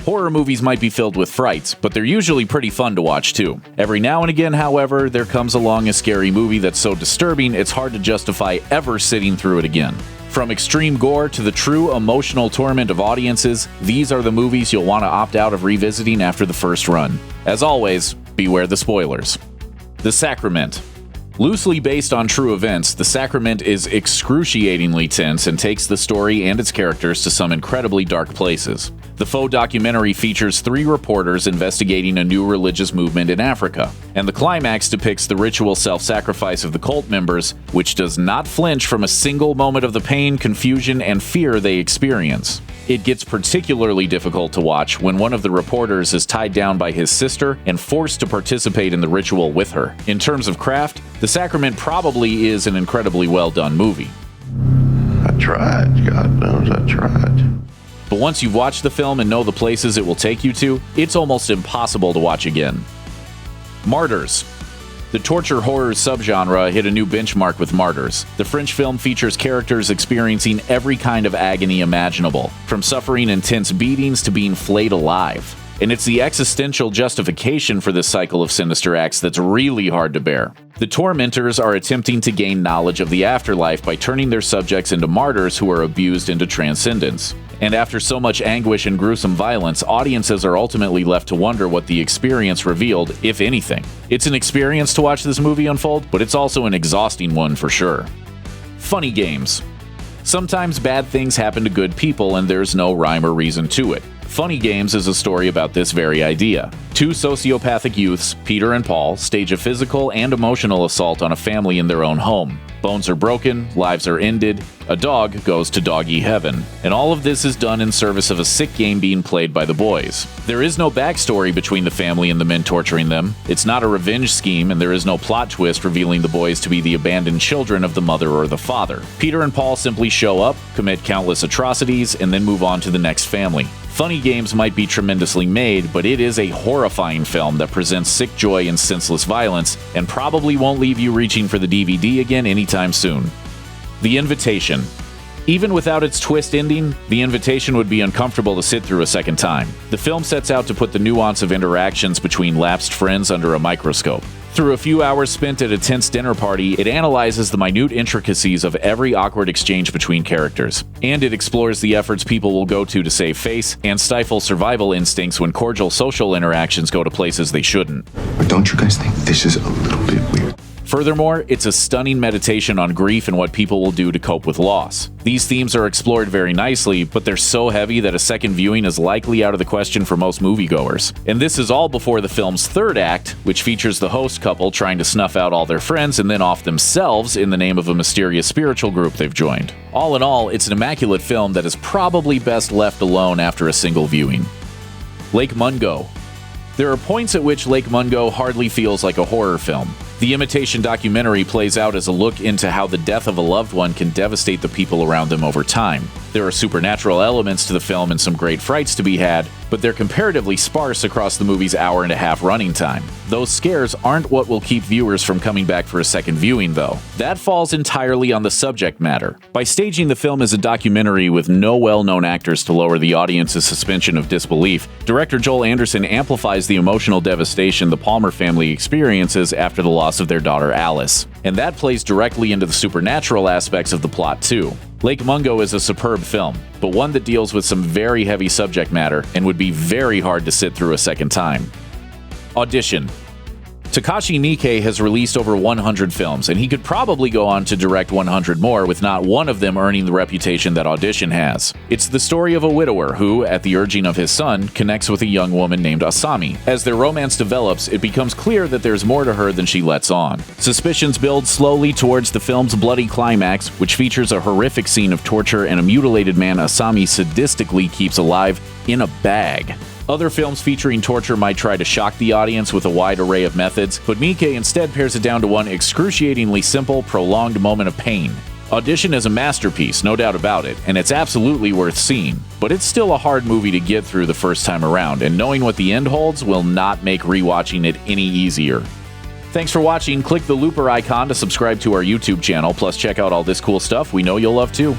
Horror movies might be filled with frights, but they're usually pretty fun to watch too. Every now and again, however, there comes along a scary movie that's so disturbing it's hard to justify ever sitting through it again. From extreme gore to the true emotional torment of audiences, these are the movies you'll want to opt out of revisiting after the first run. As always, beware the spoilers. The Sacrament. Loosely based on true events, The Sacrament is excruciatingly tense and takes the story and its characters to some incredibly dark places. The faux documentary features 3 reporters investigating a new religious movement in Africa, and the climax depicts the ritual self-sacrifice of the cult members, which does not flinch from a single moment of the pain, confusion, and fear they experience. It gets particularly difficult to watch when one of the reporters is tied down by his sister and forced to participate in the ritual with her. In terms of craft, The Sacrament probably is an incredibly well-done movie. I tried. God knows I tried. But once you've watched the film and know the places it will take you to, it's almost impossible to watch again. Martyrs. The torture horror subgenre hit a new benchmark with Martyrs. The French film features characters experiencing every kind of agony imaginable, from suffering intense beatings to being flayed alive. And it's the existential justification for this cycle of sinister acts that's really hard to bear. The tormentors are attempting to gain knowledge of the afterlife by turning their subjects into martyrs who are abused into transcendence. And after so much anguish and gruesome violence, audiences are ultimately left to wonder what the experience revealed, if anything. It's an experience to watch this movie unfold, but it's also an exhausting one for sure. Funny games. Sometimes bad things happen to good people and there's no rhyme or reason to it. Funny Games is a story about this very idea. 2 sociopathic youths, Peter and Paul, stage a physical and emotional assault on a family in their own home. Bones are broken, lives are ended, a dog goes to doggy heaven. And all of this is done in service of a sick game being played by the boys. There is no backstory between the family and the men torturing them. It's not a revenge scheme, and there is no plot twist revealing the boys to be the abandoned children of the mother or the father. Peter and Paul simply show up, commit countless atrocities, and then move on to the next family. Funny Games might be tremendously made, but it is a horrifying film that presents sick joy and senseless violence, and probably won't leave you reaching for the DVD again anytime soon. The Invitation. Even without its twist ending, The Invitation would be uncomfortable to sit through a second time. The film sets out to put the nuance of interactions between lapsed friends under a microscope. Through a few hours spent at a tense dinner party, it analyzes the minute intricacies of every awkward exchange between characters. And it explores the efforts people will go to save face and stifle survival instincts when cordial social interactions go to places they shouldn't. But don't you guys think this is a little bit weird? Furthermore, it's a stunning meditation on grief and what people will do to cope with loss. These themes are explored very nicely, but they're so heavy that a second viewing is likely out of the question for most moviegoers. And this is all before the film's third act, which features the host couple trying to snuff out all their friends and then off themselves in the name of a mysterious spiritual group they've joined. All in all, it's an immaculate film that is probably best left alone after a single viewing. Lake Mungo. There are points at which Lake Mungo hardly feels like a horror film. The Imitation documentary plays out as a look into how the death of a loved one can devastate the people around them over time. There are supernatural elements to the film and some great frights to be had, but they're comparatively sparse across the movie's hour-and-a-half running time. Those scares aren't what will keep viewers from coming back for a second viewing, though. That falls entirely on the subject matter. By staging the film as a documentary with no well-known actors to lower the audience's suspension of disbelief, director Joel Anderson amplifies the emotional devastation the Palmer family experiences after the loss of their daughter Alice. And that plays directly into the supernatural aspects of the plot, too. Lake Mungo is a superb film, but one that deals with some very heavy subject matter and would be very hard to sit through a second time. Audition. Takashi Miike has released over 100 films, and he could probably go on to direct 100 more with not one of them earning the reputation that Audition has. It's the story of a widower who, at the urging of his son, connects with a young woman named Asami. As their romance develops, it becomes clear that there's more to her than she lets on. Suspicions build slowly towards the film's bloody climax, which features a horrific scene of torture and a mutilated man Asami sadistically keeps alive in a bag. Other films featuring torture might try to shock the audience with a wide array of methods, but Miike instead pares it down to one excruciatingly simple, prolonged moment of pain. Audition is a masterpiece, no doubt about it, and it's absolutely worth seeing, but it's still a hard movie to get through the first time around, and knowing what the end holds will not make rewatching it any easier. Thanks for watching. Click the looper icon to subscribe to our YouTube channel, plus check out all this cool stuff we know you'll love too.